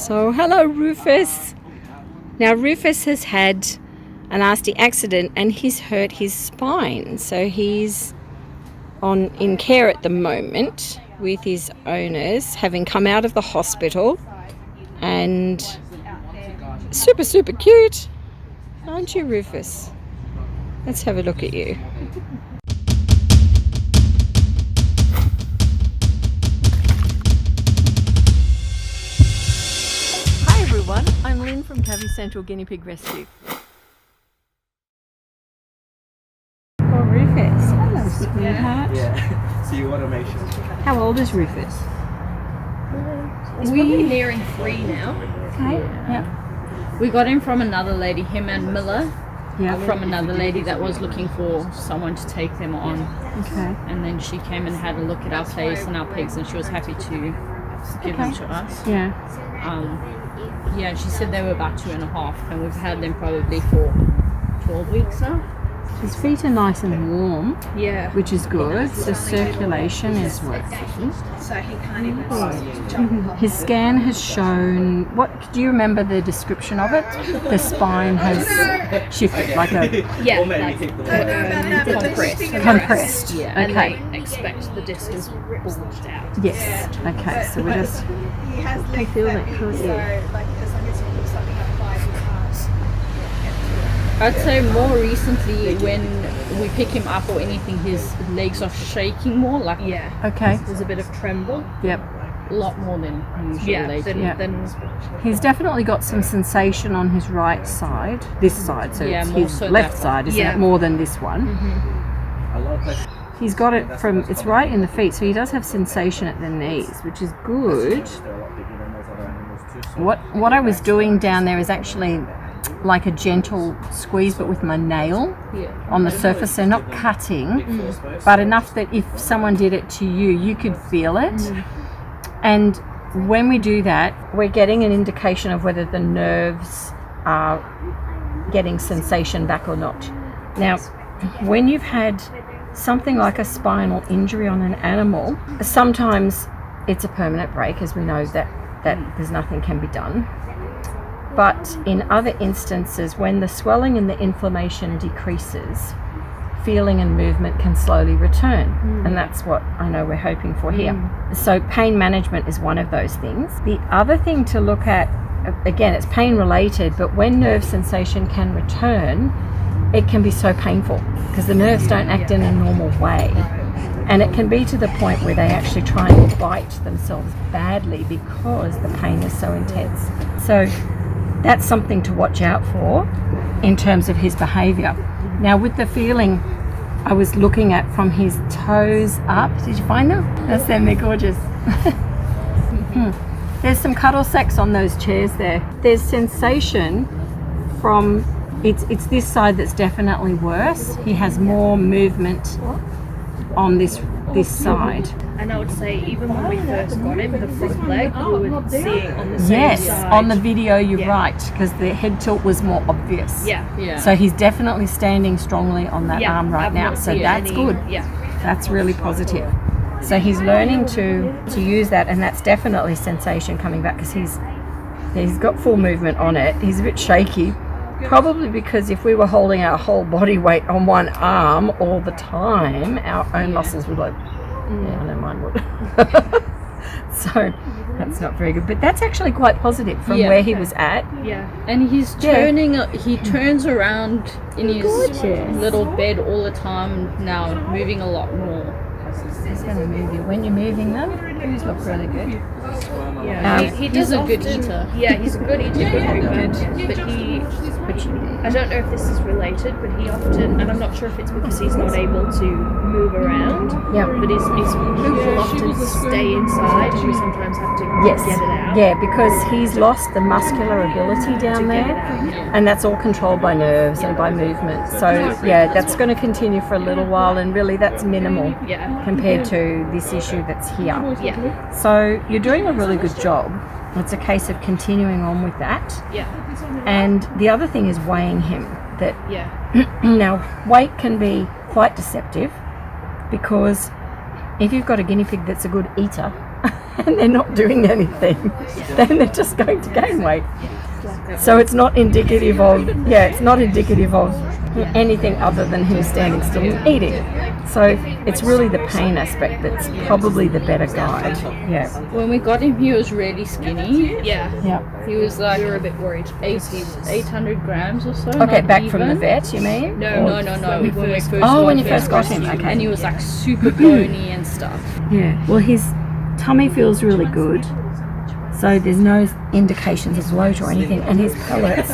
So, hello Rufus. Now Rufus has had a nasty accident and he's hurt his spine. So he's in care at the moment with his owners, having come out of the hospital, and super cute, aren't you, Rufus? Let's have a look at you. Hi everyone, I'm Lynn from Cavi Central Guinea Pig Rescue. Oh, Rufus. Hello, sweetheart. Yeah. So you want to make sure. How old is Rufus? He's probably nearing 3 now. Okay. Yeah. We got him from another lady, him and Miller, Yeah. from another lady that was looking for someone to take them on. Okay. And then she came and had a look at our place and our pigs, and she was happy to give them to us. Yeah. Yeah, she said they were about 2.5, and we've had them probably for 12 weeks now. His feet are nice and warm, Yeah. which is good. The circulation is working. So he can't even jump off. His scan has shown, what do you remember the description of it? The spine has shifted like a Yeah, like compressed. compressed. Yeah, and Okay. they expect the disc is bulged out. Yes. Okay. So we just I feel that, can't you? I'd say more recently when we pick him up or anything, his legs are shaking more. Like Okay. there's a bit of tremble, Yep. a lot more than usual. Yeah. Than He's definitely got some sensation on his right side. This side, so Yeah, it's more his so left that side, isn't Yeah. it? More than this one. I love that. He's got it from, it's right in the feet, so he does have sensation at the knees, which is good. They're a lot bigger than those other animals too. So What I was doing down there is actually like a gentle squeeze, but with my nail on the surface, so not cutting, but enough that if someone did it to you, you could feel it. And when we do that, we're getting an indication of whether the nerves are getting sensation back or not. Now, when you've had something like a spinal injury on an animal, sometimes it's a permanent break, as we know that there's nothing can be done. But in other instances, when the swelling and the inflammation decreases, feeling and movement can slowly return. And that's what I know we're hoping for here. So pain management is one of those things. The other thing to look at, again, it's pain related, but when nerve sensation can return, it can be so painful because the nerves don't act in a normal way. And it can be to the point where they actually try and bite themselves badly because the pain is so intense. So that's something to watch out for in terms of his behaviour. Now with the feeling, I was looking at from his toes up. Did you find them? That's them, they're gorgeous. There's some cuddle sacks on those chairs there. There's sensation from, it's this side that's definitely worse. He has more movement on this side. And I would say even when we first got him, the front leg, we would see it on the same Yes, side. on the video you're right, because the head tilt was more obvious. Yeah. So he's definitely standing strongly on that arm right I've now. not So seen that's any- good. Yeah. That's really positive. So he's learning to use that, and that's definitely sensation coming back because he's got full movement on it. He's a bit shaky, probably because if we were holding our whole body weight on one arm all the time, our own muscles would yeah, I know mine would. So that's not very good, but that's actually quite positive from where he was at. Yeah. And he's turning, he turns around in his little bed all the time now, moving a lot more. He's going to move you. When you're moving them, these look really good. Yeah, he does a good eater. Yeah, he's a good eater, good food, but I don't know if this is related, but he often, and I'm not sure if it's because he's not able to move around, but his poop will often stay inside, and we sometimes have to get it out. Yeah, because he's lost the muscular ability down there, and that's all controlled by nerves and by movement. So yeah, that's going to continue for a little while, and really that's minimal compared to this issue that's here. Yeah. So you're doing a really good job. It's a case of continuing on with that. Yeah. And the other thing is weighing him. That Yeah. now weight can be quite deceptive because if you've got a guinea pig that's a good eater and they're not doing anything, then they're just going to gain weight. So it's not indicative of anything other than him standing still and eating. So it's really the pain aspect that's probably the better guide. Yeah. When we got him, he was really skinny. Yeah. He was like, We were a bit worried. 800 grams or so. Okay, not back from even. the vet, you mean? No. When we first when you first got him, okay. And he was like super bony and stuff. Yeah. Well, his tummy feels really good. So there's no indications of bloat or anything. And his pellets,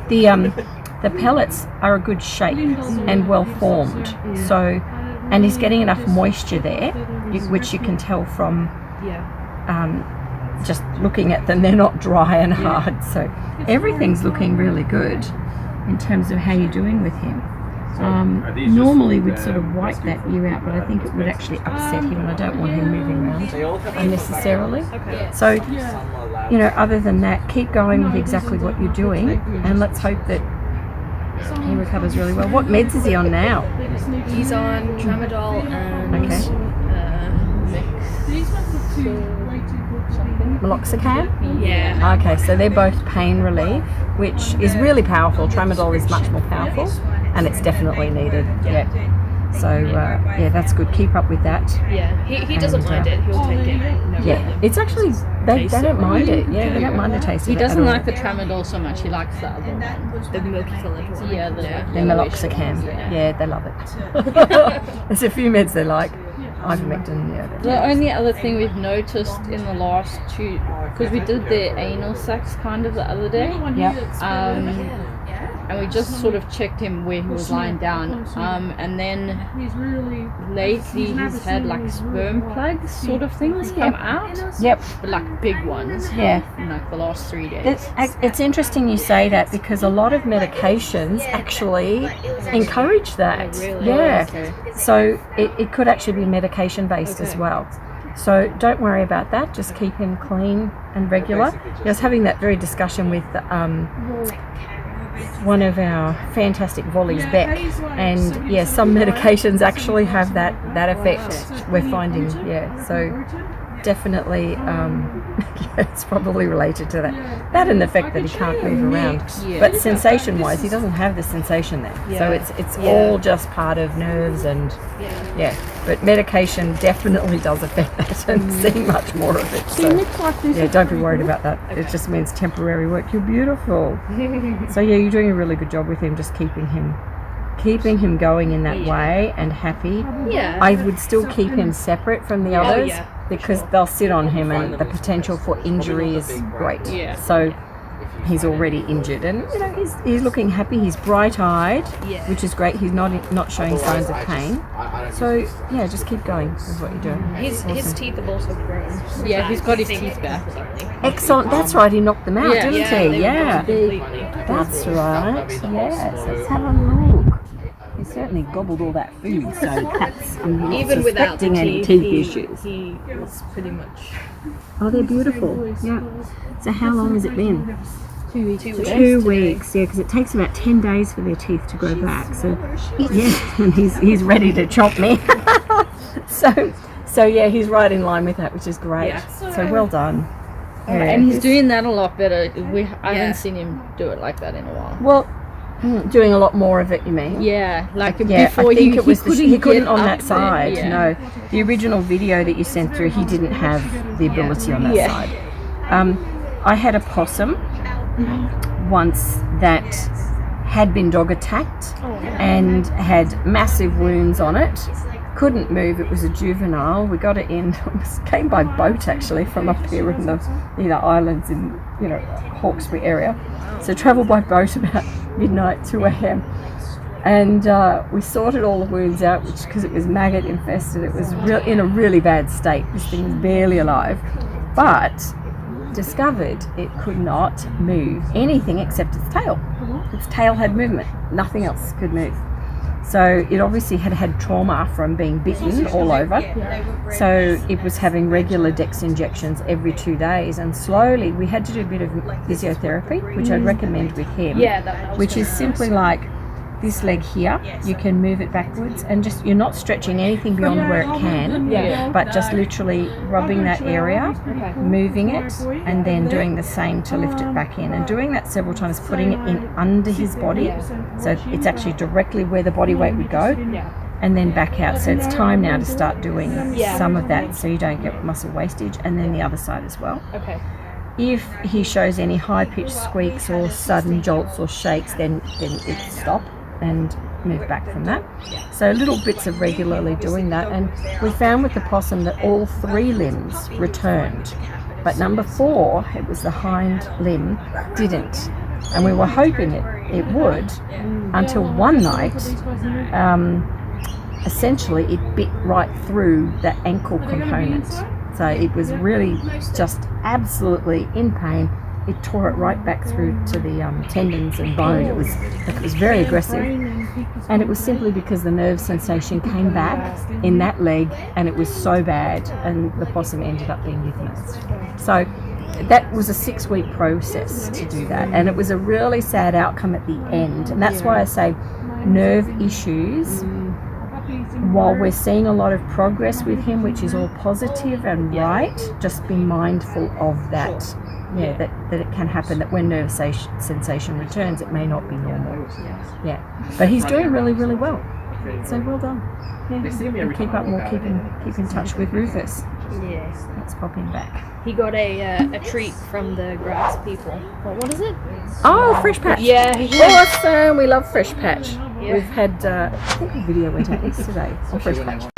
the pellets are a good shape and well formed. So, and he's getting enough moisture there, which you can tell from just looking at them. They're not dry and hard. So everything's looking really good in terms of how you're doing with him. Normally we'd sort of wipe that ear out, but I think it would actually upset him, and I don't want him moving around unnecessarily. So, you know, other than that, keep going with exactly what you're doing, and let's hope that he recovers really well. What meds is he on now? He's on tramadol and Meloxicam? yeah. Okay, so they're both pain relief, which is really powerful. Tramadol is much more powerful, and it's definitely needed. Yeah. So yeah, that's good. Keep up with that. Yeah, he doesn't mind it. He'll take it. Yeah, it's actually they don't mind it. Yeah, they don't mind the taste. He of it doesn't at all. like the tramadol so much. He likes the other one. The milky coloured one. Yeah, the Meloxicam. Yeah. Yeah, they love it. There's a few meds they like. Ivermectin. Yeah. The only other thing we've noticed in the last two, because we did the anal sex kind of the other day. Yep. And we just sort of checked him where he was lying down. And then lately he's had like sperm plugs sort of things come out. Yep. But like big ones. Yeah. In like the last 3 days. It's interesting you say that, because a lot of medications actually encourage that. Really? Yeah. Okay. So it could actually be medication based as well. So don't worry about that. Just keep him clean and regular. I was having that very discussion with one of our fantastic volleys, Beck, and yeah, some medications actually have that effect. We're finding, so definitely, it's probably related to that and the fact that he can't move around. But sensation-wise, he doesn't have the sensation there, so it's all just part of nerves and But medication definitely does affect that, and seeing much more of it. So yeah, don't be worried about that. It just means temporary work. You're beautiful. So yeah, you're doing a really good job with him, just keeping him going in that way and happy. Yeah. I would still keep him separate from the others because they'll sit on him, and the potential for injury is great. Yeah. So he's already injured, and you know he's looking happy. He's bright-eyed, which is great. He's not showing signs of pain. So yeah, just keep going with what you're doing. His teeth have also grown. Yeah, he's got his teeth back. Excellent. That's right. He knocked them out, didn't he? Yeah. Completely. That's right. Yes. Let's have a look. He certainly gobbled all that food, so that's Even without the suspecting any teeth, teeth issues. he was pretty much. Oh, they're beautiful. Yeah. So how long has it been? 2 weeks. 2 weeks. Yeah, because it takes about 10 days for their teeth to grow back. So yeah, and he's ready to chop me. So yeah, he's right in line with that, which is great. Yeah. So well done. Yeah. And he's doing that a lot better. I haven't seen him do it like that in a while. Well, doing a lot more of it, you mean? Yeah, like Yeah, before I think he it was he couldn't get on up that there, side. yeah. No, the original video that you sent through, he didn't have the ability on that side. I had a possum once that had been dog attacked and had massive wounds on it. Couldn't move. It was a juvenile. We got it in. It came by boat actually from up here in the islands in Hawkesbury area. So travelled by boat about midnight, 2 a.m. And we sorted all the wounds out, which because it was maggot infested, it was in a really bad state. This thing was barely alive, but discovered it could not move anything except its tail. Its tail had movement. Nothing else could move. So it obviously had trauma from being bitten all over. So it was having regular Dex injections every 2 days, and slowly we had to do a bit of physiotherapy, which I'd recommend with him, which is simply like this leg here, you can move it backwards and just, you're not stretching anything beyond where it can, but just literally rubbing that area, moving it, and then doing the same to lift it back in. And doing that several times, putting it in under his body, so it's actually directly where the body weight would go, and then back out. So it's time now to start doing some of that so you don't get muscle wastage, and then the other side as well. Okay. If he shows any high-pitched squeaks or sudden jolts or shakes, then it's stop and move back from that. So little bits of regularly doing that, and we found with the possum that all 3 limbs returned, but number 4, it was the hind limb, didn't. And we were hoping it would, until one night, essentially it bit right through the ankle component. So it was really just absolutely in pain. It tore it right back through to the tendons and bone. It was very aggressive, and it was simply because the nerve sensation came back in that leg, and it was so bad, and the possum ended up being euthanized. So that was a 6-week process to do that, and it was a really sad outcome at the end. And that's why I say nerve issues, while we're seeing a lot of progress with him, which is all positive and right, just be mindful of that. That it can happen, that when nerve sensation returns, it may not be normal. But he's doing really, really well. So well done. We'll keep up. We'll keep in touch with Rufus. Yes. Let's pop him back. He got a treat from the grass people. What is it? Oh, Fresh Patch. Yeah. Awesome. We love Fresh Patch. We've had, I think a video went out yesterday on Fresh Patch.